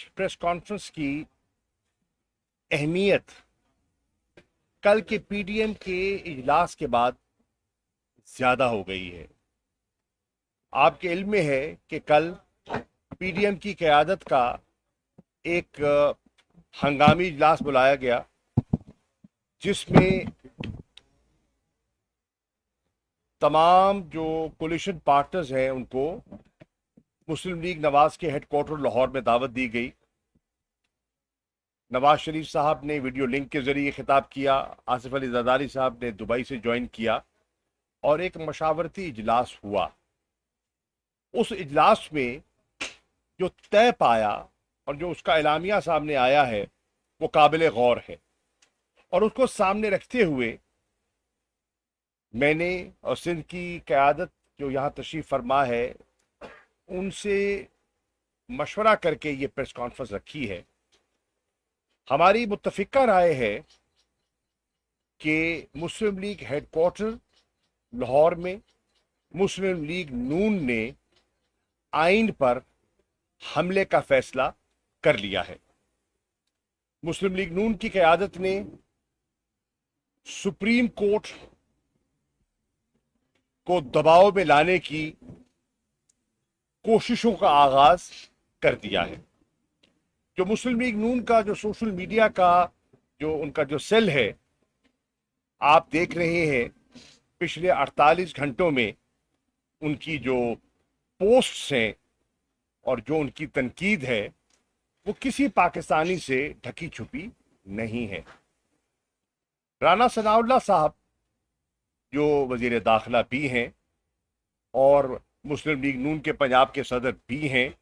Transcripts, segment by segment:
Press conference की अहमियत कल के पीडीएम के इजलास के बाद ज्यादा हो गई है। आपके इल्म में है कि कल पीडीएम की क़यादत का एक हंगामी इजलास बुलाया गया, जिसमें तमाम जो कोलिशन पार्टनर्स हैं उनको मुस्लिम लीग नवाज के हेडक्वार्टर लाहौर में दावत दी गई। नवाज शरीफ साहब ने वीडियो लिंक के जरिए खिताब किया, आसिफ अली जरदारी साहब ने दुबई से ज्वाइन किया और एक मशावरती इजलास हुआ। उस इजलास में जो तय पाया और जो उसका एलामिया सामने आया है वो काबिल गौर है, और उसको सामने रखते हुए मैंने और सिंध की क़यादत जो यहाँ तशरीफ फरमा है उनसे मशवरा करके ये प्रेस कॉन्फ्रेंस रखी है। हमारी मुत्तफिका राय है कि मुस्लिम लीग हेडक्वार्टर लाहौर में मुस्लिम लीग नून ने आइन पर हमले का फैसला कर लिया है। मुस्लिम लीग नून की क़यादत ने सुप्रीम कोर्ट को दबाव में लाने की कोशिशों का आगाज कर दिया है। जो मुस्लिम लीग नून का जो सोशल मीडिया का जो उनका जो सेल है, आप देख रहे हैं पिछले 48 घंटों में उनकी जो पोस्ट्स हैं और जो उनकी तनकीद है वो किसी पाकिस्तानी से ढकी छुपी नहीं है। राना सनाउल्लाह साहब जो वजीर दाखिला भी हैं और मुस्लिम लीग नून के पंजाब के सदर भी हैं,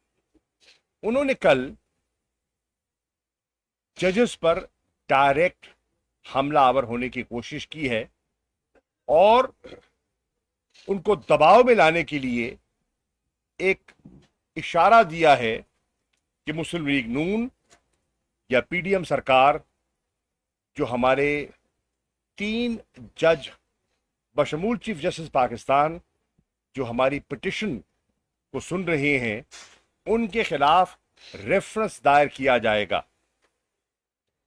उन्होंने कल जजेस पर डायरेक्ट हमला आवर होने की कोशिश की है और उनको दबाव में लाने के लिए एक इशारा दिया है कि मुस्लिम लीग नून या पीडीएम सरकार जो हमारे 3 जज बशमूल चीफ जस्टिस पाकिस्तान जो हमारी पिटिशन को सुन रहे हैं, उनके खिलाफ रेफरेंस दायर किया जाएगा।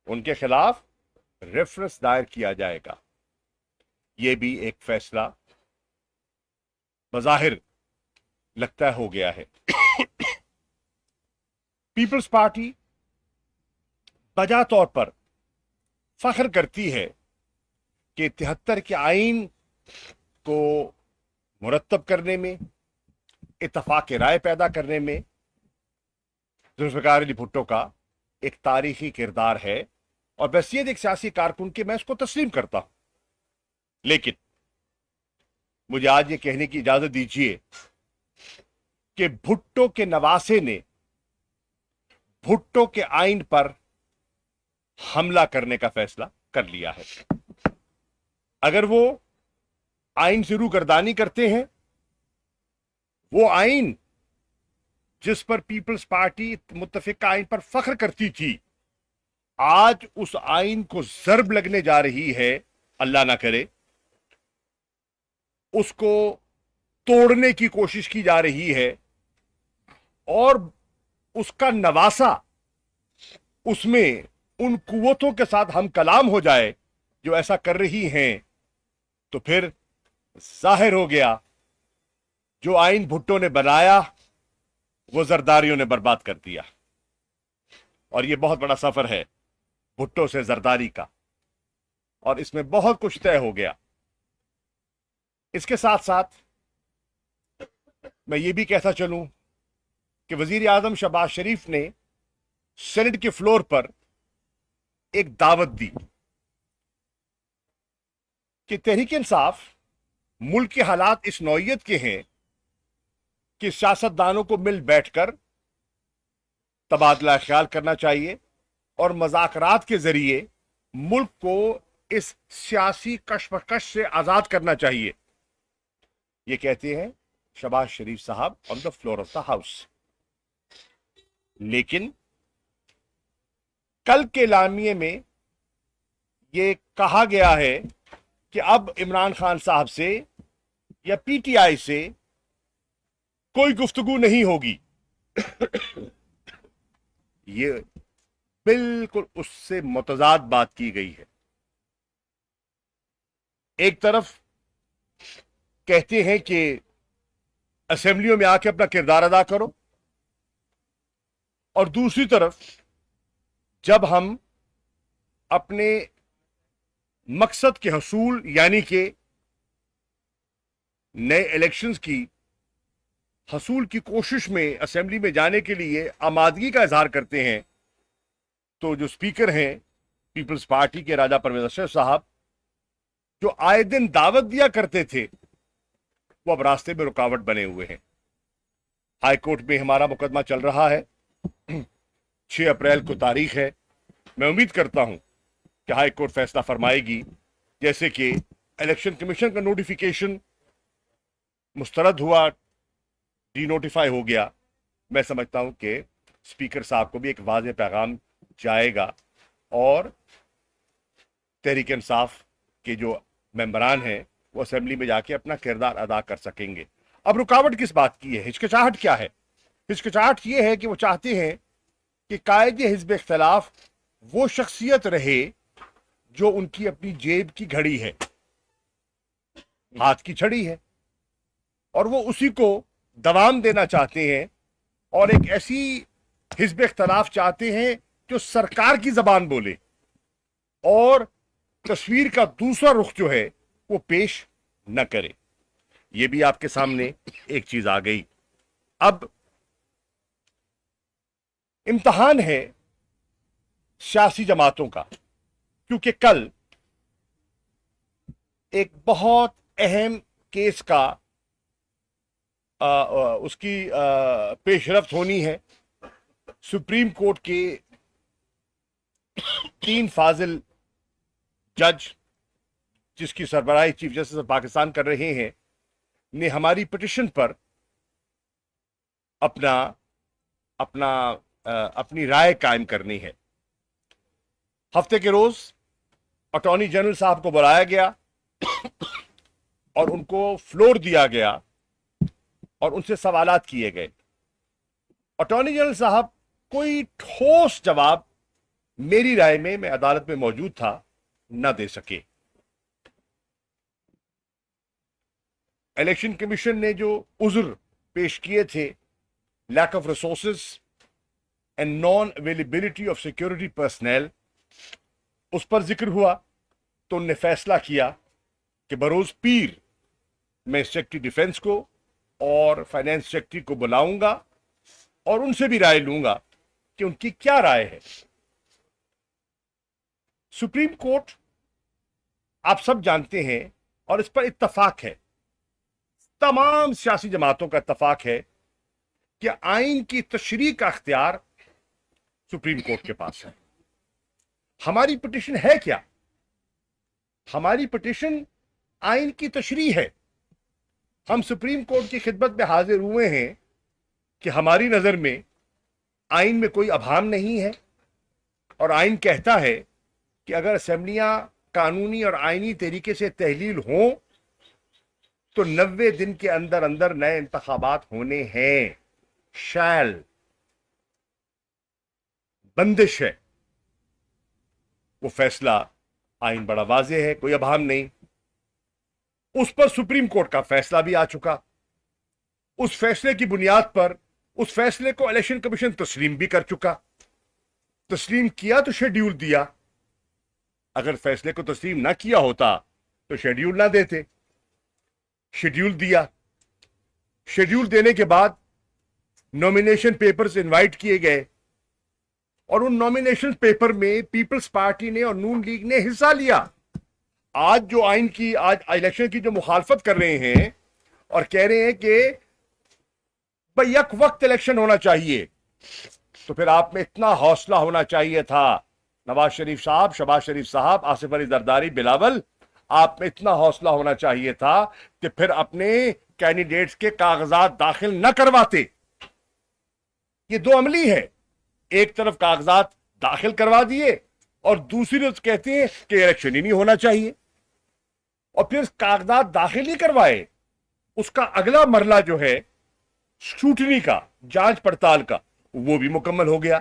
उनके खिलाफ रेफरेंस दायर किया जाएगा। यह भी एक फैसला बज़ाहिर लगता हो गया है। पीपल्स पार्टी बजा तौर पर फख्र करती है कि 73 के आइन को मुरतब करने में, इत्तफाक राय पैदा करने में जुल्फ़िकार अली भुट्टो का एक तारीखी किरदार है और बहसीयत एक सियासी कारकुन के मैं इसको तस्लीम करता हूं। लेकिन मुझे आज ये कहने की इजाजत दीजिए कि भुट्टो के नवासे ने भुट्टो के आइन पर हमला करने का फैसला कर लिया है। अगर वो आइन से रूगर्दानी करते हैं, वो आइन जिस पर पीपल्स पार्टी मुत्तफिका आइन पर फख्र करती थी, आज उस आइन को ज़र्ब लगने जा रही है। अल्लाह ना करे उसको तोड़ने की कोशिश की जा रही है और उसका नवासा उसमें उन कुव्वतों के साथ हम कलाम हो जाए जो ऐसा कर रही हैं, तो फिर जाहिर हो गया जो आइन भुट्टो ने बनाया वो जरदारियों ने बर्बाद कर दिया। और ये बहुत बड़ा सफर है भुट्टो से जरदारी का, और इसमें बहुत कुछ तय हो गया। इसके साथ साथ मैं ये भी कहता चलूं कि वजीर आजम शहबाज शरीफ ने सेनेट के फ्लोर पर एक दावत दी कि तहरीक इंसाफ मुल्क के हालात इस नौइयत के हैं कि सियासतदानों को मिल बैठकर तबादला ख्याल करना चाहिए और मज़ाकरात के जरिए मुल्क को इस सियासी कशमकश से आजाद करना चाहिए। ये कहते हैं शहबाज शरीफ साहब on the floor of the house. लेकिन कल के एलामिये में ये कहा गया है कि अब इमरान खान साहब से या पीटीआई से कोई गुफ्तगू नहीं होगी। یہ بالکل اس سے متضاد بات کی گئی ہے. ایک طرف کہتے ہیں کہ اسمبلیوں میں آ کے اپنا کردار ادا کرو، اور دوسری طرف جب ہم اپنے مقصد کے حصول یعنی کہ نئے الیکشنز کی حصول کی کوشش میں اسمبلی میں جانے کے لیے آمادگی کا اظہار کرتے ہیں، تو جو اسپیکر ہیں پیپلز پارٹی کے راجہ پرویز اشرف صاحب، جو آئے دن دعوت دیا کرتے تھے، وہ اب راستے میں رکاوٹ بنے ہوئے ہیں. ہائی کورٹ میں ہمارا مقدمہ چل رہا ہے، 6 اپریل کو تاریخ ہے. میں امید کرتا ہوں کہ ہائی کورٹ فیصلہ فرمائے گی. جیسے کہ الیکشن کمیشن کا نوٹیفیکیشن مسترد ہوا، ڈی نوٹیفائی ہو گیا، میں سمجھتا ہوں کہ اسپیکر صاحب کو بھی ایک واضح پیغام جائے گا، اور تحریک انصاف کے جو ممبران ہیں وہ اسمبلی میں جا کے اپنا کردار ادا کر سکیں گے. اب رکاوٹ کس بات کی ہے؟ ہچکچاہٹ کیا ہے؟ ہچکچاہٹ یہ ہے کہ وہ چاہتے ہیں کہ قائد حزب اختلاف وہ شخصیت رہے جو ان کی اپنی جیب کی گھڑی ہے، ہاتھ کی چھڑی ہے، اور وہ اسی کو دوام دینا چاہتے ہیں، اور ایک ایسی حزب اختلاف چاہتے ہیں جو سرکار کی زبان بولے اور تصویر کا دوسرا رخ جو ہے وہ پیش نہ کرے. یہ بھی آپ کے سامنے ایک چیز آ گئی. اب امتحان ہے سیاسی جماعتوں کا، کیونکہ کل ایک بہت اہم کیس کا اس کی پیش رفت ہونی ہے. سپریم کورٹ کے 3 فاضل جج، جس کی سربراہی چیف جسٹس آف پاکستان کر رہے ہیں، نے ہماری پٹیشن پر اپنی رائے قائم کرنی ہے. ہفتے کے روز اٹارنی جنرل صاحب کو بلایا گیا اور ان کو فلور دیا گیا اور ان سے سوالات کیے گئے. اٹارنی جنرل صاحب کوئی ٹھوس جواب میری رائے میں عدالت میں موجود تھا نہ دے سکے. الیکشن کمیشن نے جو عذر پیش کیے تھے، lack of resources and non availability of security personnel, اس پر ذکر ہوا تو انہوں نے فیصلہ کیا کہ بروز پیر میں سیکرٹری ڈیفنس کو اور فائنانس سیکرٹری کو بلاؤں گا اور ان سے بھی رائے لوں گا کہ ان کی کیا رائے ہے. سپریم کورٹ، آپ سب جانتے ہیں اور اس پر اتفاق ہے، تمام سیاسی جماعتوں کا اتفاق ہے کہ آئین کی تشریح کا اختیار سپریم کورٹ کے پاس ہے. ہماری پٹیشن ہے کیا؟ ہماری پٹیشن آئین کی تشریح ہے. ہم سپریم کورٹ کی خدمت میں حاضر ہوئے ہیں کہ ہماری نظر میں آئین میں کوئی ابہام نہیں ہے، اور آئین کہتا ہے کہ اگر اسمبلیاں قانونی اور آئینی طریقے سے تحلیل ہوں تو 90 دن کے اندر اندر نئے انتخابات ہونے ہیں. شیل بندش ہے، وہ فیصلہ آئین بڑا واضح ہے، کوئی ابہام نہیں. اس پر سپریم کورٹ کا فیصلہ بھی آ چکا. اس فیصلے کی بنیاد پر اس فیصلے کو الیکشن کمیشن تسلیم بھی کر چکا. تسلیم کیا تو شیڈیول دیا. اگر فیصلے کو تسلیم نہ کیا ہوتا تو شیڈیول نہ دیتے. شیڈیول دیا. شیڈیول دینے کے بعد نومینیشن پیپرز انوائٹ کیے گئے، اور ان نومینیشن پیپر میں پیپلز پارٹی نے اور نون لیگ نے حصہ لیا. آج جو آج الیکشن کی جو مخالفت کر رہے ہیں اور کہہ رہے ہیں کہ بھئی یک وقت الیکشن ہونا چاہیے، تو پھر آپ میں اتنا حوصلہ ہونا چاہیے تھا، نواز شریف صاحب، شہباز شریف صاحب، آصف علی زرداری، بلاول، آپ میں اتنا حوصلہ ہونا چاہیے تھا کہ پھر اپنے کینڈیڈیٹس کے کاغذات داخل نہ کرواتے. یہ دو عملی ہے، ایک طرف کاغذات داخل کروا دیے اور دوسری طرف کہتے ہیں کہ الیکشن ہی نہیں ہونا چاہیے، اور پھر کاغذات داخل نہیں کروائے. اس کا اگلا مرحلہ جو ہے اسکروٹنی کا، جانچ پڑتال کا، وہ بھی مکمل ہو گیا.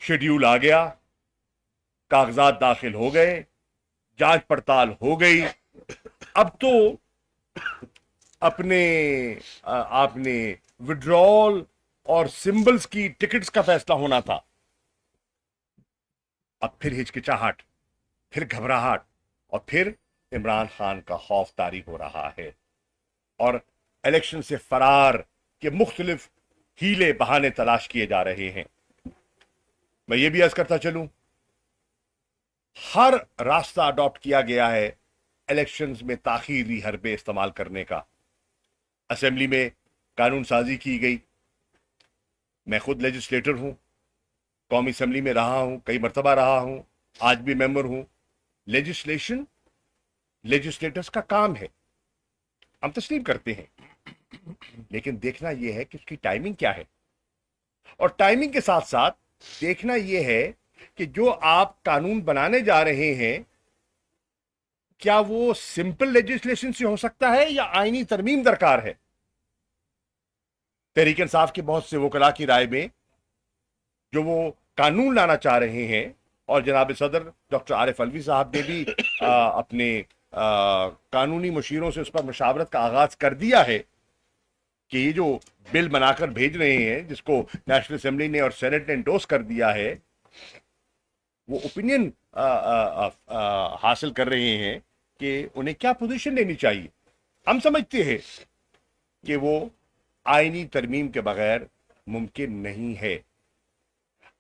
शेड्यूल आ गया, कागजात दाखिल हो गए, जांच पड़ताल हो गई। अब तो अपने आपने विड्रॉल और सिंबल्स की टिकट्स का फैसला होना था। अब फिर हिचकिचाहट, फिर घबराहट, और फिर इमरान खान का खौफ तारी हो रहा है और इलेक्शन से फरार के मुख्तलिफ हीले बहाने तलाश किए जा रहे हैं। मैं ये भी अर्ज करता चलूं, हर रास्ता अडॉप्ट किया गया है इलेक्शंस में ताखीरी हरबे इस्तेमाल करने का। असेंबली में कानून साजी की गई। मैं खुद लेजिस्लेटर हूं, कौमी असेंबली में रहा हूं, कई मरतबा रहा हूं, आज भी मेंबर हूं। लेजिस्लेशन लेजिस्लेटर्स का काम है, हम तस्लीम करते हैं, लेकिन देखना यह है कि उसकी टाइमिंग क्या है, और टाइमिंग के साथ साथ देखना यह है कि जो आप कानून बनाने जा रहे हैं, क्या वो सिंपल लेजिस्लेशन से हो सकता है या आईनी तरमीम दरकार है। तहरीक इंसाफ के बहुत से वकला की राय में जो वो कानून लाना चाह रहे हैं, और जनाब सदर डॉक्टर आरिफ अलवी साहब ने भी अपने कानूनी मुशीरों से उस पर मशावरत का आगाज कर दिया है कि ये जो बिल बनाकर भेज रहे हैं, जिसको नेशनल असेंबली ने और सेनेट ने एंडोर्स कर दिया है, वो ओपिनियन हासिल कर रहे हैं कि उन्हें क्या पोजीशन लेनी चाहिए। हम समझते हैं कि वो आईनी तरमीम के बगैर मुमकिन नहीं है।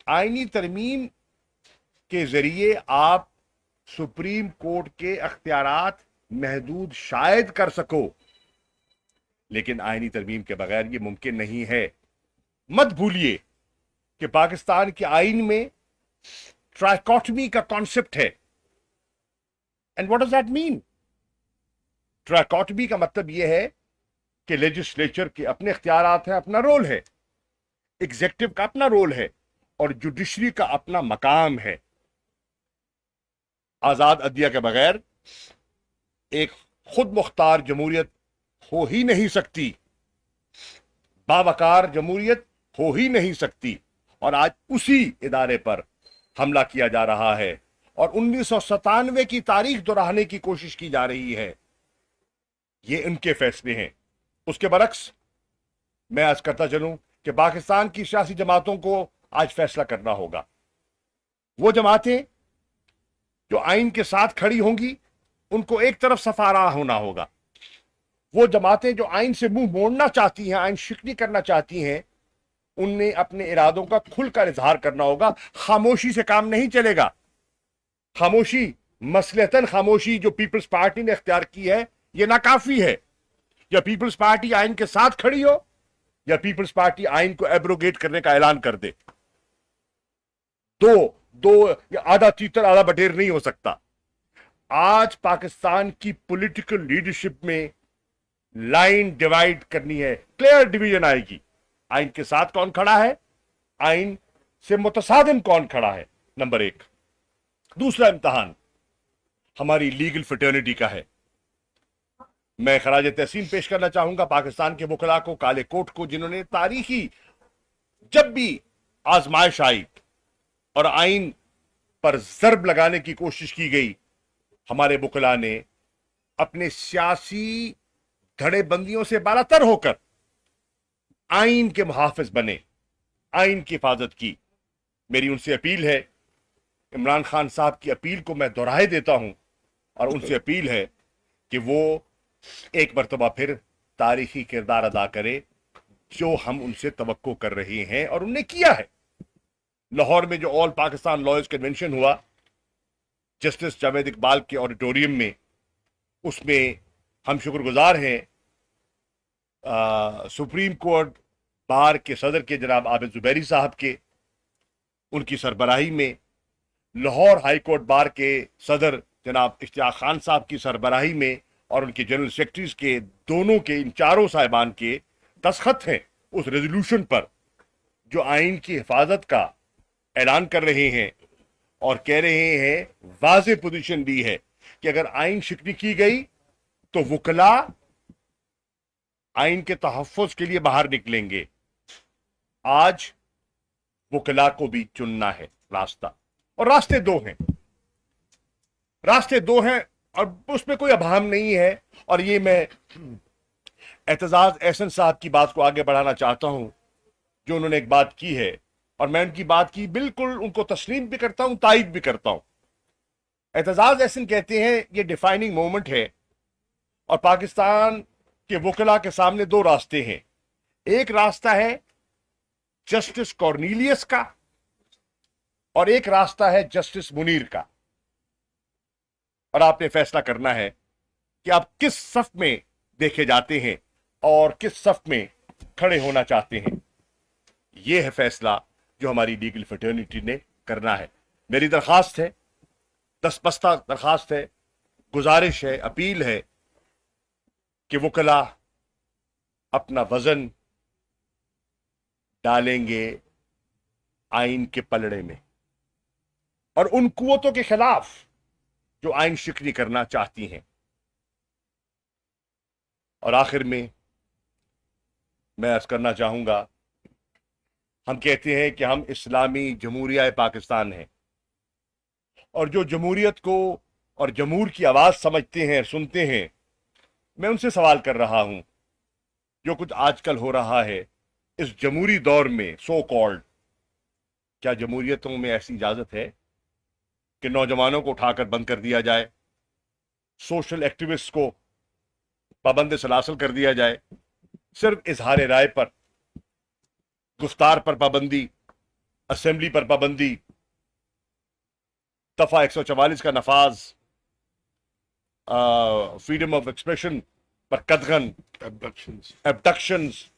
आईनी तरमीम के जरिए आप सुप्रीम कोर्ट के अख्तियारात महदूद शायद कर सको, लेकिन आईनी तरमीम के बगैर ये मुमकिन नहीं है। मत भूलिए कि पाकिस्तान के आईन में ट्राइकोटमी का कॉन्सेप्ट है। And what does that mean? Trichotomy का मतलब यह है कि लेजिस्लेचर के अपने इख्तियारात हैं, अपना रोल है, एग्जीक्यूटिव का अपना रोल है, और जुडिशरी का अपना मकाम है। आजाद अदलिया के बगैर एक खुद मुख्तार जमहूरियत हो ही नहीं सकती, बावकार जमहूरियत हो ही नहीं सकती। और आज उसी इदारे पर हमला किया जा रहा है और 1997 की तारीख दोहराने की कोशिश की जा रही है। ये उनके फैसले हैं। उसके बरक्स मैं आज करता चलूं कि पाकिस्तान की सियासी जमातों को आज फैसला करना होगा। वो जमातें जो आइन के साथ खड़ी होंगी, उनको एक तरफ सफारा होना होगा। वो जमातें जो आइन से मुंह मोड़ना चाहती हैं, आइन शिकनी करना चाहती हैं, उनने अपने इरादों का खुलकर इजहार करना होगा। खामोशी से काम नहीं चलेगा। खामोशी, मसलहतन खामोशी जो पीपल्स पार्टी ने इख्तियार की है, यह नाकाफी है। या पीपल्स पार्टी आइन के साथ खड़ी हो, या पीपल्स पार्टी आइन को एब्रोगेट करने का ऐलान कर दे। दो आधा तीतर आधा बटेर नहीं हो सकता। आज पाकिस्तान की पॉलिटिकल लीडरशिप में लाइन डिवाइड करनी है, क्लियर डिवीजन आएगी। आइन के साथ कौन खड़ा है, आइन से मुतसादिम कौन खड़ा है, नंबर एक। दूसरा इम्तिहान हमारी लीगल फ्रेटर्निटी का है। मैं खराज तहसीन पेश करना चाहूंगा पाकिस्तान के वकला को, काले कोट को, जिन्होंने तारीखी जब भी आजमाइश आई और आइन पर जर्ब लगाने की कोशिश की गई, हमारे वकला ने अपने सियासी धड़ेबंदियों से बालातर होकर आइन के मुहाफिज बने, आइन की हिफाजत की। मेरी उनसे अपील है, इमरान खान साहब की अपील को मैं दोहराए देता हूं, और उनसे अपील है कि वो एक मरतबा फिर तारीखी किरदार अदा करे जो हम उनसे तवक्को कर रहे हैं, और उनने किया है। लाहौर में जो ऑल पाकिस्तान लॉयर्स कन्वेंशन हुआ जस्टिस जावेद इकबाल के ऑडिटोरियम में, उसमें हम शुक्रगुजार हैं सुप्रीम कोर्ट बार के सदर के जनाब आबिद जुबैरी साहब के, उनकी सरबराही में, लाहौर हाई कोर्ट बार के सदर जनाब इश्तियाक खान साहब की सरबराही में, और उनके जनरल सेक्रेटरीज के, दोनों के, इन चारों साहिबान के दस्तखत हैं उस रेजोल्यूशन पर जो आइन की हिफाजत का ऐलान कर रहे हैं, और कह रहे हैं, वाज़ेह पोजीशन दी है कि अगर आइन शिकनी की गई तो वकला आइन के तहफ़्फ़ुज़ के लिए बाहर निकलेंगे। आज वकला को भी चुनना है रास्ता, और रास्ते दो हैं और उसमें कोई अभाम नहीं है। और ये मैं एतजाज एहसन साहब की बात को आगे बढ़ाना चाहता हूं, जो उन्होंने एक बात की है, और मैं उनकी बात की बिल्कुल उनको तस्लीम भी करता हूं, तायद भी करता हूं। एतजाज एहसन कहते हैं ये डिफाइनिंग मोमेंट है, और पाकिस्तान के वकला के सामने दो रास्ते हैं। एक रास्ता है जस्टिस कॉर्नीलियस का, और एक रास्ता है जस्टिस मुनीर का, और आपने फैसला करना है कि आप किस सफ में देखे जाते हैं और किस सफ में खड़े होना चाहते हैं। यह है फैसला जो हमारी लीगल फ्रेटर्निटी ने करना है। मेरी दरखास्त है, दस्तबस्ता दरखास्त है, गुजारिश है, अपील है कि वकला अपना वजन डालेंगे आइन के पलड़े में, और उन कुव्वतों के खिलाफ जो आइन शिकनी करना चाहती हैं। और आखिर में मैं अर्ज करना चाहूंगा, हम कहते हैं कि हम इस्लामी जमहूरिया पाकिस्तान हैं, और जो जमहूरियत को और जमहूर की आवाज समझते हैं, सुनते हैं, मैं उनसे सवाल कर रहा हूं, जो कुछ आजकल हो रहा है इस जमहूरी दौर में सो कॉल्ड, क्या जमहूरियतों में ऐसी इजाजत है कि नौजवानों को उठाकर बंद कर दिया जाए, सोशल एक्टिविस्ट को पाबंद सलासल कर दिया जाए, सिर्फ इजहार राय पर, गुफ्तार पर पाबंदी, असेंबली पर पाबंदी, दफा 144 का नफाज, फ्रीडम ऑफ एक्सप्रेशन पर कदगन, एब्डक्शंस,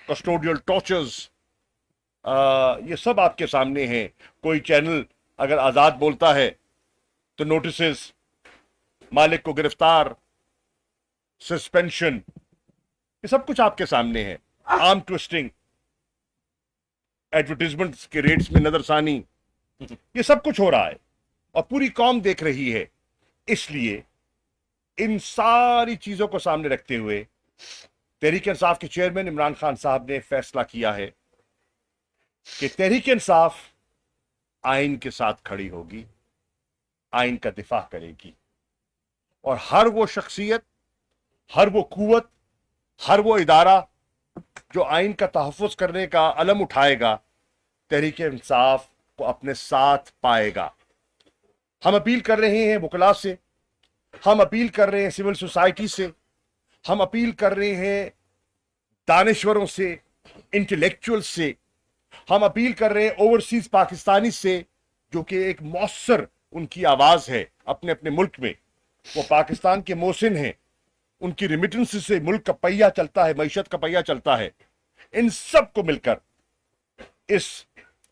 कस्टोडियल टॉर्चर्स, ये सब आपके सामने हैं। कोई चैनल अगर आजाद बोलता है तो नोटिस, मालिक को गिरफ्तार, सस्पेंशन, ये सब कुछ आपके सामने है। आर्म ट्विस्टिंग, एडवर्टीजमेंट्स के रेट्स में नजरसानी, ये सब कुछ हो रहा है और पूरी कौम देख रही है। इसलिए इन सारी चीजों को सामने रखते हुए तहरीक इंसाफ के चेयरमैन इमरान खान साहब ने फैसला किया है कि तहरीक इंसाफ आइन के साथ खड़ी होगी, आइन का दिफा करेगी, और हर वो शख्सियत, हर वो कुव्वत, हर वो इदारा जो आइन का तहफ़्फ़ुज़ करने का अलम उठाएगा, तहरीक इंसाफ को अपने साथ पाएगा। हम अपील कर रहे हैं वकला से, हम अपील कर रहे हैं सिविल सोसाइटी से, हम अपील कर रहे हैं दानिश्वरों से, इंटेलेक्चुअल से, हम अपील कर रहे हैं ओवरसीज पाकिस्तानी से, जो कि एक मौसर उनकी आवाज है अपने अपने मुल्क में, वो पाकिस्तान के मोहसिन हैं, उनकी रिमिटेंस से मुल्क का पहिया चलता है, मईशत का पहिया चलता है। इन सब को मिलकर इस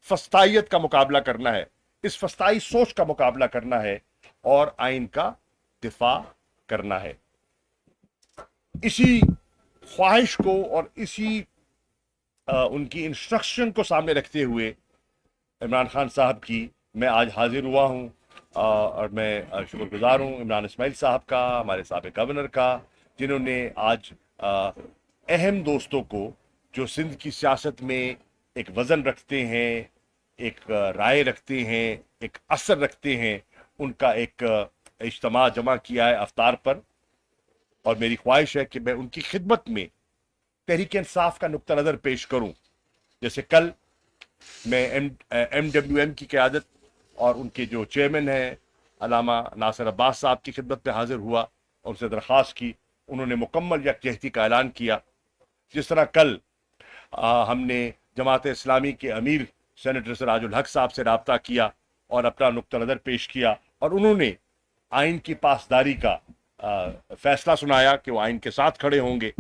फस्तायत का मुकाबला करना है, इस फस्ताई सोच का मुकाबला करना है और आइन का दिफा करना है। इसी ख्वाहिश को और इसी उनकी इंस्ट्रक्शन को सामने रखते हुए इमरान खान साहब की मैं आज हाजिर हुआ हूँ, और मैं शुक्रगुजार हूँ इमरान इस्माइल साहब का, हमारे साबिक़ गवर्नर का, जिन्होंने आज अहम दोस्तों को जो सिंध की सियासत में एक वज़न रखते हैं, एक राय रखते हैं, एक असर रखते हैं, उनका एक इज्तिमा जमा किया है अफ्तार पर। और मेरी ख्वाहिश है कि मैं उनकी खिदमत में तहरीक इंसाफ का नुक्ता नज़र पेश करूं। जैसे कल मैं MWM की क़यादत और उनके जो चेयरमैन हैं अल्लामा नासिर अब्बास साहब की खिदमत में हाजिर हुआ और उनसे दरख्वास्त की, उन्होंने मुकम्मल यकजहती का ऐलान किया। जिस तरह कल हमने जमात इस्लामी के अमीर सेनेटर सिराजुल हक साहब से रब्ता किया और अपना नुक्ता नज़र पेश किया, और उन्होंने आइन की पासदारी का फैसला सुनाया कि वो आइन के साथ खड़े होंगे।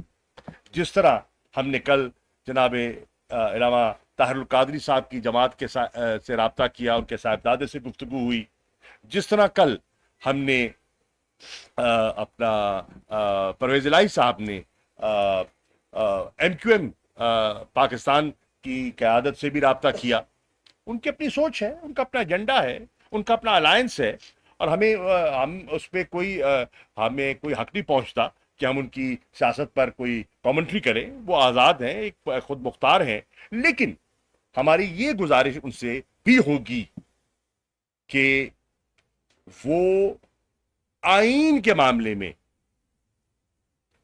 जिस तरह हमने कल जनाब इलामा ताहिरुल कादरी साहब की जमात के से रब्ता किया, उनके साहिबजादे से गुफ्तगू हुई। जिस तरह कल हमने अपना परवेज़ इलाही साहब ने MQM पाकिस्तान की क़यादत से भी रब्ता किया। उनकी अपनी सोच है, उनका अपना एजेंडा है, उनका अपना अलायंस है, और हम उस पर हमें कोई हक नहीं पहुंचता कि हम उनकी सियासत पर कोई कमेंट्री करें। वो आज़ाद हैं, एक खुद मुख्तार हैं। लेकिन ہماری یہ گزارش ان سے بھی ہوگی کہ وہ آئین کے معاملے میں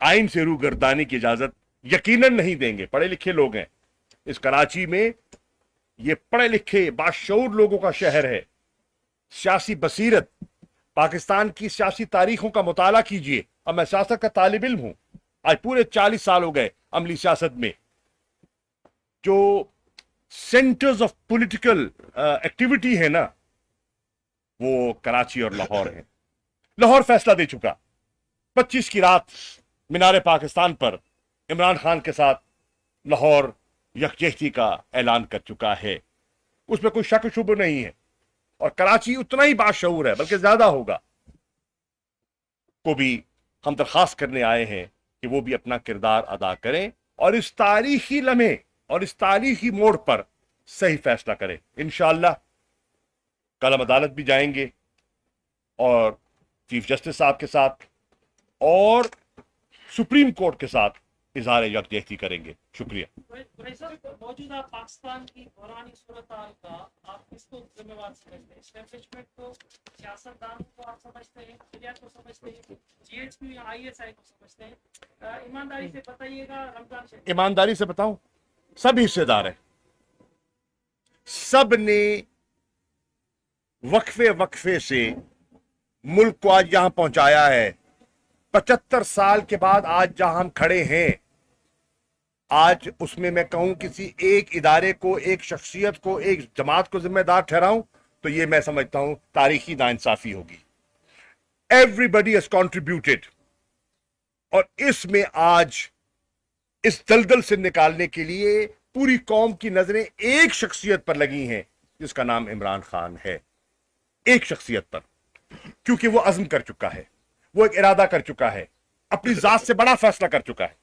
آئین سے روگردانی کی اجازت یقیناً نہیں دیں گے. پڑھے لکھے لوگ ہیں اس کراچی میں, یہ پڑھے لکھے باشعور لوگوں کا شہر ہے. سیاسی بصیرت, پاکستان کی سیاسی تاریخوں کا مطالعہ کیجئے. اب میں سیاست کا طالب علم ہوں, آج پورے 40 سال ہو گئے عملی سیاست میں. جو سینٹرز آف پولیٹیکل ایکٹیویٹی ہے نا, وہ کراچی اور لاہور ہے. لاہور فیصلہ دے چکا, 25 کی رات مینار پاکستان پر عمران خان کے ساتھ لاہور یکجہتی کا اعلان کر چکا ہے. اس میں کوئی شک و شبہ نہیں ہے. اور کراچی اتنا ہی باشعور ہے, بلکہ زیادہ ہوگا, کو بھی ہم درخواست کرنے آئے ہیں کہ وہ بھی اپنا کردار ادا کریں اور اس تاریخی لمحے اور اس تاریخی موڑ پر صحیح فیصلہ کریں. انشاءاللہ کل ہم عدالت بھی جائیں گے اور چیف جسٹس صاحب کے ساتھ اور سپریم کورٹ کے ساتھ اظہار یکجہتی کریں گے. شکریہ. موجودہ پاکستان کی بحرانی صورتحال کا آپ کس کو ذمہ وار سمجھتے ہیں؟ اسٹیبلشمنٹ کو, سیاستدانوں کو آپ سمجھتے ہیں, میڈیا کو سمجھتے ہیں, جی ایچ کیو یا آئی ایس آئی کو سمجھتے ہیں؟ ایمانداری سے بتائیے گا. رمضان شریف ایمانداری سے بتاؤں, سب حصے دار ہیں. سب نے وقفے وقفے سے ملک کو آج یہاں پہنچایا ہے. 75 سال کے بعد آج جہاں ہم کھڑے ہیں, آج اس میں کہوں کسی ایک ادارے کو, ایک شخصیت کو, ایک جماعت کو ذمہ دار ٹھہراؤں تو یہ میں سمجھتا ہوں تاریخی ناانصافی ہوگی. ایوری ہیز کنٹریبیوٹیڈ, اور اس میں آج اس دلدل سے نکالنے کے لیے پوری قوم کی نظریں ایک شخصیت پر لگی ہیں جس کا نام عمران خان ہے. ایک شخصیت پر, کیونکہ وہ عزم کر چکا ہے, وہ ایک ارادہ کر چکا ہے, اپنی ذات سے بڑا فیصلہ کر چکا ہے,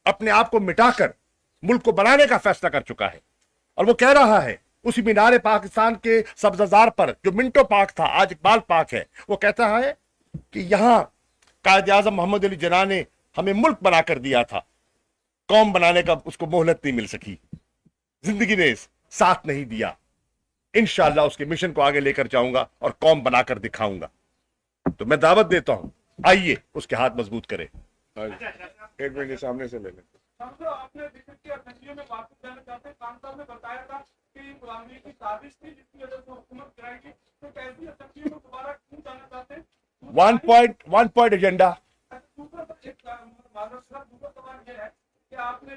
اپنے آپ کو مٹا کر ملک کو بنانے کا فیصلہ کر چکا ہے. اور وہ کہہ رہا ہے اسی مینار پاکستان کے سبززار پر جو منٹو پارک تھا آج اقبال پارک ہے, وہ کہتا ہے کہ یہاں قائد اعظم محمد علی جناح نے ہمیں ملک بنا کر دیا تھا, قوم بنانے کا اس کو مہلت نہیں مل سکی, زندگی نے ساتھ نہیں دیا. انشاءاللہ اس کے مشن کو آگے لے کر جاؤں گا اور قوم بنا کر دکھاؤں گا. تو میں دعوت دیتا ہوں, آئیے اس کے ہاتھ مضبوط کرے. ایک منٹ سامنے سے لے لیں. آپ نے کی اسمبلیوں میں واپس جانا چاہتے ہیں. خان صاحب نے بتایا تھا کہ غلامی کی سازش تھی جس کی وجہ سے حکومت گرائی گئی, تو کیسی اسمبلیوں میں دوبارہ کیوں جانا چاہتے ہیں؟ One point agenda. دوسرا سوال یہ ہے کہ آپ نے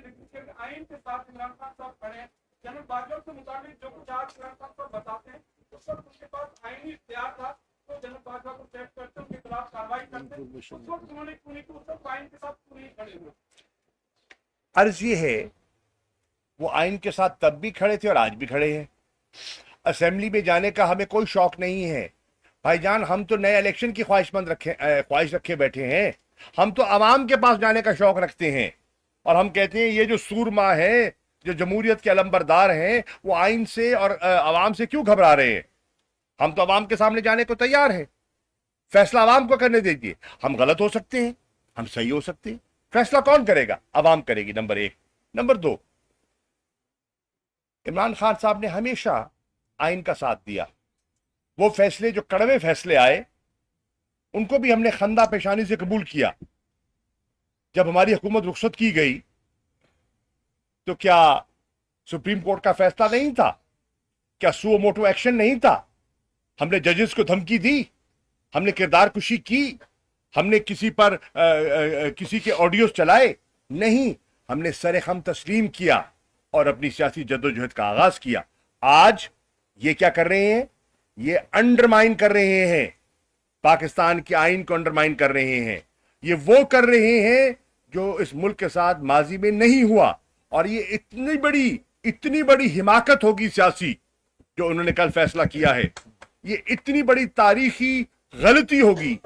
آئین کے ساتھ عمران خان صاحب کھڑے ہیں, جنرل باجوہ کے مطابق جو کچھ آج عمران خان صاحب بتاتے ہیں اس وقت ان کے پاس آئینی اختیار تھا تو جنرل باجوہ کو چیک کرتے, ان کے خلاف کارروائی کرتے, اس وقت انہوں نے آئین کے ساتھ پوری کھڑے ہوئے. عرض یہ ہے وہ آئین کے ساتھ تب بھی کھڑے تھے اور آج بھی کھڑے ہیں. اسمبلی میں جانے کا ہمیں کوئی شوق نہیں ہے بھائی جان, ہم تو نئے الیکشن کی خواہش رکھے بیٹھے ہیں. ہم تو عوام کے پاس جانے کا شوق رکھتے ہیں اور ہم کہتے ہیں یہ جو سورما ہے, جو جمہوریت کے علمبردار ہیں, وہ آئین سے اور عوام سے کیوں گھبرا رہے ہیں؟ ہم تو عوام کے سامنے جانے کو تیار ہیں. فیصلہ عوام کو کرنے دیجیے. ہم غلط ہو سکتے ہیں, ہم صحیح ہو سکتے ہیں. فیصلہ کون کرے گا؟ عوام کرے گی, نمبر 1. نمبر 2, عمران خان صاحب نے ہمیشہ آئین کا ساتھ دیا. وہ فیصلے جو کڑوے فیصلے آئے ان کو بھی ہم نے خندہ پیشانی سے قبول کیا. جب ہماری حکومت رخصت کی گئی تو کیا سپریم کورٹ کا فیصلہ نہیں تھا؟ کیا سو موٹو ایکشن نہیں تھا؟ ہم نے ججز کو دھمکی دی, ہم نے کردار کشی کی, ہم نے کسی پر کسی کے آڈیوز چلائے؟ نہیں, ہم نے سر خم تسلیم کیا اور اپنی سیاسی جدوجہد کا آغاز کیا. آج یہ کیا کر رہے ہیں؟ یہ انڈرمائن کر رہے ہیں, پاکستان کے آئین کو انڈرمائن کر رہے ہیں. یہ وہ کر رہے ہیں جو اس ملک کے ساتھ ماضی میں نہیں ہوا. اور یہ اتنی بڑی حماقت ہوگی سیاسی جو انہوں نے کل فیصلہ کیا ہے. یہ اتنی بڑی تاریخی غلطی ہوگی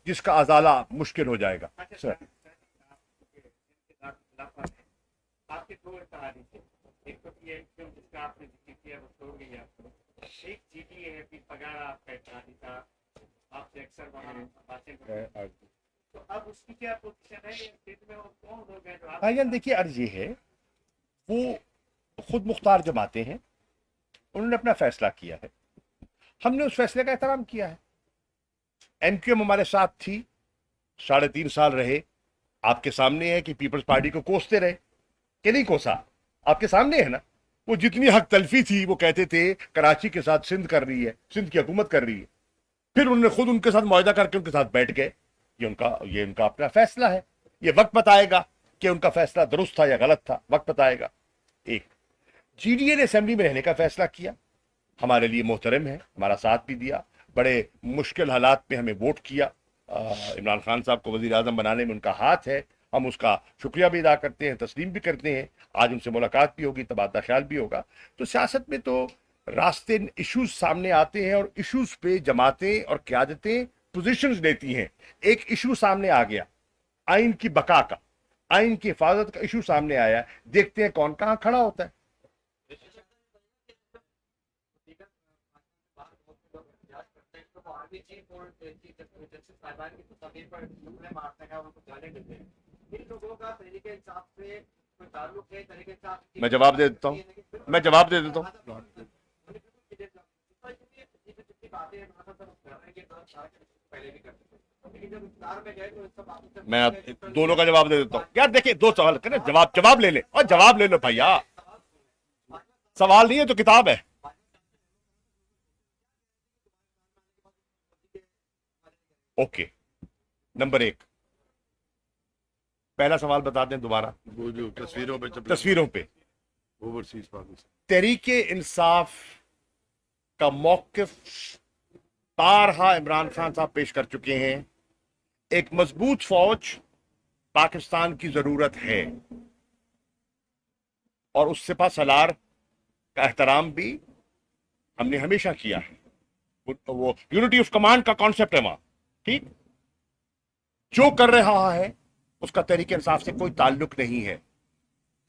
جس کا ازالہ مشکل ہو جائے گا. سر آپ کے دو تاریخ ہیں, ایک تو یہ جس کا آپ نے ذکر کیا وہ چھوڑ گئی آپ کو, ایک جی ٹی ہے پھر پگارا آپ کا اتحادی تھا, آپ سے اکثر وہاں باتیں کرتے, تو اب اس کی کیا پوزیشن ہے اسٹیٹ میں, اور کون لوگ ہیں جو بھائی جان دیکھیے, عرض یہ ہے وہ خود مختار جماعتیں ہیں, उन्होंने अपना फैसला किया है, हमने उस फैसले का एहतराम किया है। एमक्यूएम हमारे साथ थी, 3.5 साल रहे। आपके सामने है कि पीपल्स पार्टी को कोसते रहे कि नहीं कोसा, आपके सामने है ना। वो जितनी हक तलफी थी वो कहते थे कराची के साथ सिंध कर रही है, सिंध की हुकूमत कर रही है। फिर उन्होंने खुद उनके साथ मुआहदा करके उनके साथ बैठ गए। ये उनका अपना फैसला है। ये वक्त बताएगा कि उनका फैसला दुरुस्त था या गलत था, वक्त बताएगा। एक जीडीए ने असेंबली में रहने का फैसला किया, हमारे लिए मोहतरम है, हमारा साथ भी दिया, बड़े मुश्किल हालात में हमें वोट किया। इमरान खान साहब को वजीर आजम बनाने में उनका हाथ है, हम उसका शुक्रिया भी अदा करते हैं, तस्लीम भी करते हैं। आज उनसे मुलाकात भी होगी, तबादला ख्याल भी होगा। तो सियासत में तो रास्ते इश्यूज सामने आते हैं और इश्यूज पे जमातें और क़यादतें पोजीशंस लेती हैं। एक इशू सामने आ गया आइन की बका का, आइन की हिफाजत का इशू सामने आया, देखते हैं कौन कहां खड़ा होता है। मैं जवाब दे देता हूं, मैं दोनों का जवाब दे देता हूं। यार देखिए, 2 सवाल करें, जवाब ले ले और जवाब ले लो भैया। सवाल नहीं है तो किताब है। ओके, नंबर 1, पहला सवाल बता दें दोबारा। वो जो तस्वीरों पे ओवरसीज पाकिस्तान तहरीके इंसाफ का मौकिफ बारहा इमरान खान साहब पेश कर चुके हैं। एक मजबूत फौज पाकिस्तान की जरूरत है और उस सिपह सलार का एहतराम भी हमने हमेशा किया है। वो यूनिटी ऑफ कमांड का कॉन्सेप्ट है वहां, ठीक। जो कर रहा है उसका तहरीके इंसाफ से कोई ताल्लुक नहीं है।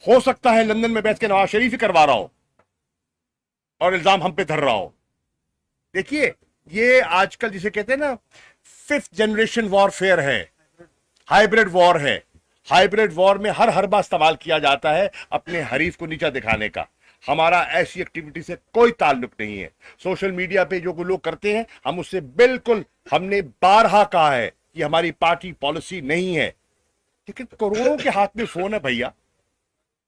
हो सकता है लंदन में बैठ के नवाज शरीफ ही करवा रहा हो और इल्जाम हम पे धर रहा हो। देखिए, ये आजकल जिसे कहते हैं ना 5th जनरेशन वॉरफेयर है, हाइब्रिड वॉर है। हाइब्रिड वॉर में हर बार इस्तेमाल किया जाता है अपने हरीफ को नीचा दिखाने का। हमारा ऐसी एक्टिविटी से कोई ताल्लुक नहीं है। सोशल मीडिया पे जो लोग करते हैं, हम उससे बिल्कुल, हमने बारहा कहा है कि हमारी पार्टी पॉलिसी नहीं है। लेकिन करोड़ों के हाथ में फोन है भैया,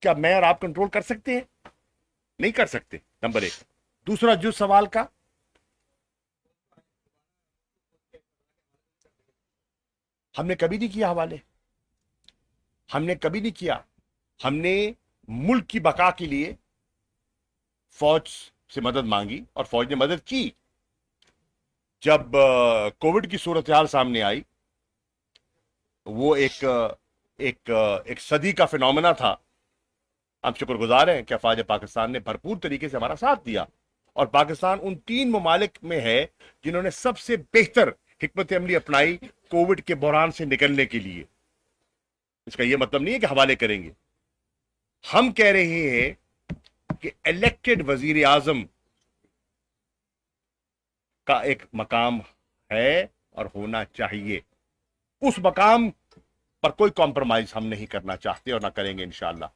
क्या मैं और आप कंट्रोल कर सकते हैं? नहीं कर सकते, नंबर 1। दूसरा, जो सवाल का, हमने कभी नहीं किया हवाले, हमने कभी नहीं किया। हमने मुल्क की बका के लिए फौज से मदद मांगी और फौज ने मदद की। जब कोविड की सूरत हाल सामने आई, वो एक सदी का फिनोमेना था। हम शुक्रगुजार हैं कि अफवाज पाकिस्तान ने भरपूर तरीके से हमारा साथ दिया और पाकिस्तान उन 3 ममालिक में है जिन्होंने सबसे बेहतर हिकमत अमली अपनाई कोविड के बहरान से निकलने के लिए। इसका यह मतलब नहीं है कि हवाले करेंगे। हम कह रहे हैं कि इलेक्टेड वजीर आजम का एक मकाम है और होना चाहिए। उस मकाम पर कोई कॉम्प्रोमाइज हम नहीं करना चाहते और ना करेंगे इंशाअल्लाह।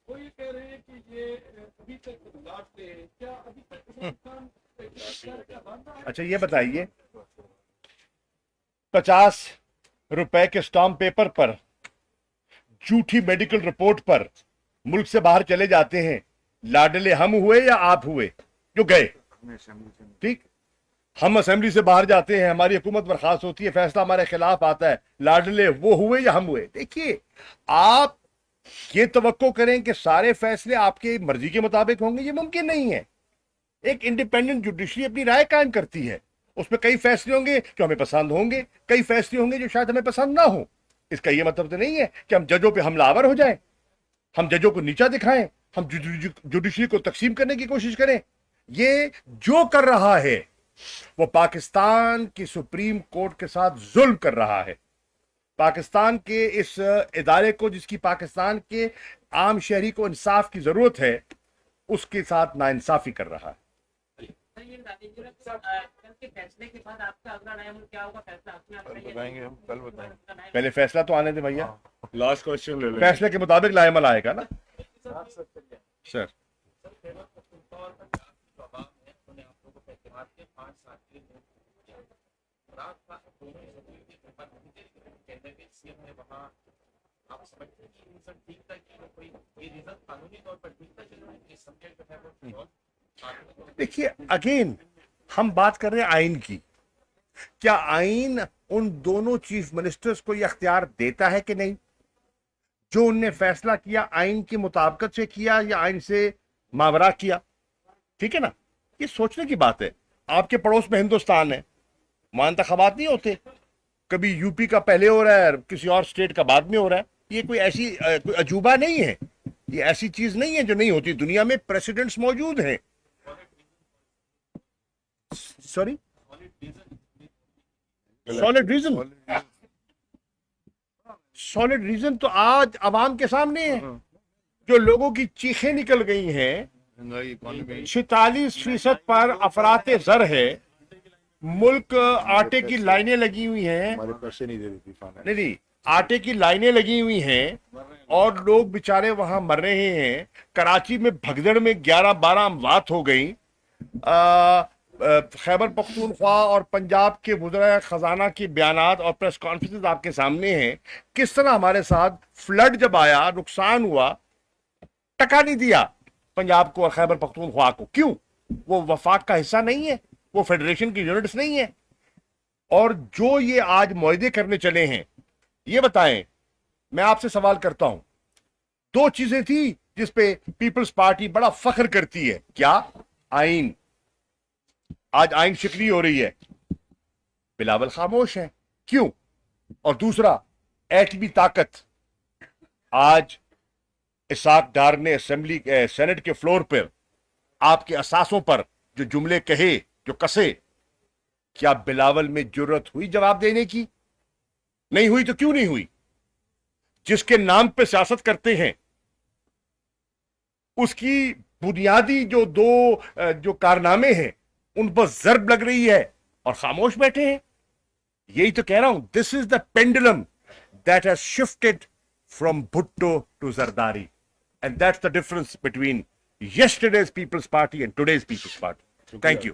वो ये कह रहे हैं कि ये अभी तक लौटते हैं, क्या अभी तक? अच्छा, ये बताइए, 50 रुपए के स्टाम्प पेपर पर, झूठी मेडिकल रिपोर्ट पर मुल्क से बाहर चले जाते हैं। लाडले हम हुए या आप हुए जो गए? ठीक, हम असेंबली से बाहर जाते हैं, हमारी हुकूमत बर्खास्त होती है, फैसला हमारे खिलाफ आता है। लाडले वो हुए या हम हुए? देखिए, आप ये तवक्को करें कि सारे फैसले आपके मर्जी के मुताबिक होंगे, ये मुमकिन नहीं है। एक इंडिपेंडेंट जुडिशरी अपनी राय कायम करती है, उसमें कई फैसले होंगे जो हमें पसंद होंगे, कई फैसले होंगे जो शायद हमें पसंद ना हो। इसका यह मतलब तो नहीं है कि हम जजों पे हमलावर हो जाएं, हम जजों को नीचा दिखाएं, हम जुडिशरी को तकसीम करने की कोशिश करें। ये जो कर रहा है वो पाकिस्तान की सुप्रीम कोर्ट के साथ जुल्म कर रहा है। पाकिस्तान के इस इदारे को, जिसकी पाकिस्तान के आम शहरी को इंसाफ की जरूरत है, उसके साथ नाइंसाफी कर रहा है। सर ये बता दीजिए कल के फैसले के बाद आपका अगला नया मुल्क क्या होगा, फैसला अपने आप कल बताएंगे हम, कल बताएंगे। पहले फैसला तो आने दे भैया, लास्ट क्वेश्चन ले लेंगे। फैसले के मुताबिक लाएमल आएगा ना सर। देखिए अगेन हम बात कर रहे हैं आइन की, क्या आइन उन दोनों चीफ मिनिस्टर्स को यह अख्तियार देता है कि नहीं? जो उनने फैसला किया आइन की मुताबिकत से किया या आइन से मावरा किया? ठीक है ना, ये सोचने की बात है। आपके पड़ोस में हिंदुस्तान है, वहां इंतखाबात नहीं होते, कभी यूपी का पहले हो रहा है, किसी और स्टेट का बाद में हो रहा है। ये कोई ऐसी कोई अजूबा नहीं है, ये ऐसी चीज नहीं है जो नहीं होती। दुनिया में प्रेसिडेंट्स मौजूद हैं। सॉरी, सॉलिड रीजन तो आज अवाम के सामने है। जो लोगों की चीखें निकल गई हैं, महंगाई, इकोनॉमी, 46% पर अफराते जर है, मुल्क आटे की लाइनें लगी हुई हैं। हमारे पैसे नहीं दे रही थी फाइनेंस। नहीं, आटे की लाइनें लगी हुई हैं और लोग बेचारे वहां मर रहे हैं। कराची में भगदड़ में 11-12 अमवात हो गई। खैबर पख्तूनख्वा और पंजाब के वज़रा खजाना की बयानात और प्रेस कॉन्फ्रेंस आपके सामने हैं। किस तरह हमारे साथ फ्लड जब आया, नुकसान हुआ, टका नहीं दिया पंजाब को और खैबर पख्तूनख्वा को। क्यों? वो वफाक का हिस्सा नहीं है, वो फेडरेशन की यूनिट्स नहीं है। और जो ये आज मुआहदे करने चले हैं, ये बताएं, मैं आपसे सवाल करता हूं, दो चीजें थी जिसपे पीपल्स पार्टी बड़ा फख्र करती है। क्या? आइन। आज आइन शिकली हो रही है, बिलावल खामोश है। क्यों? और दूसरा, एटमी ताकत। आज इसाक डार ने असेंबली सेनेट के फ्लोर पर आपके असासों पर जो जुमले कहे, जो कसे, क्या बिलावल में जुर्रत हुई जवाब देने की? नहीं हुई तो क्यों नहीं हुई? जिसके नाम पे सियासत करते हैं, उसकी बुनियादी जो जो कारनामे हैं उन पर जर्ब लग रही है और खामोश बैठे हैं। यही तो कह रहा हूं, this is the pendulum that has shifted from Bhutto to Zardari, and that's the difference between yesterday's People's Party and today's People's Party. Thank you.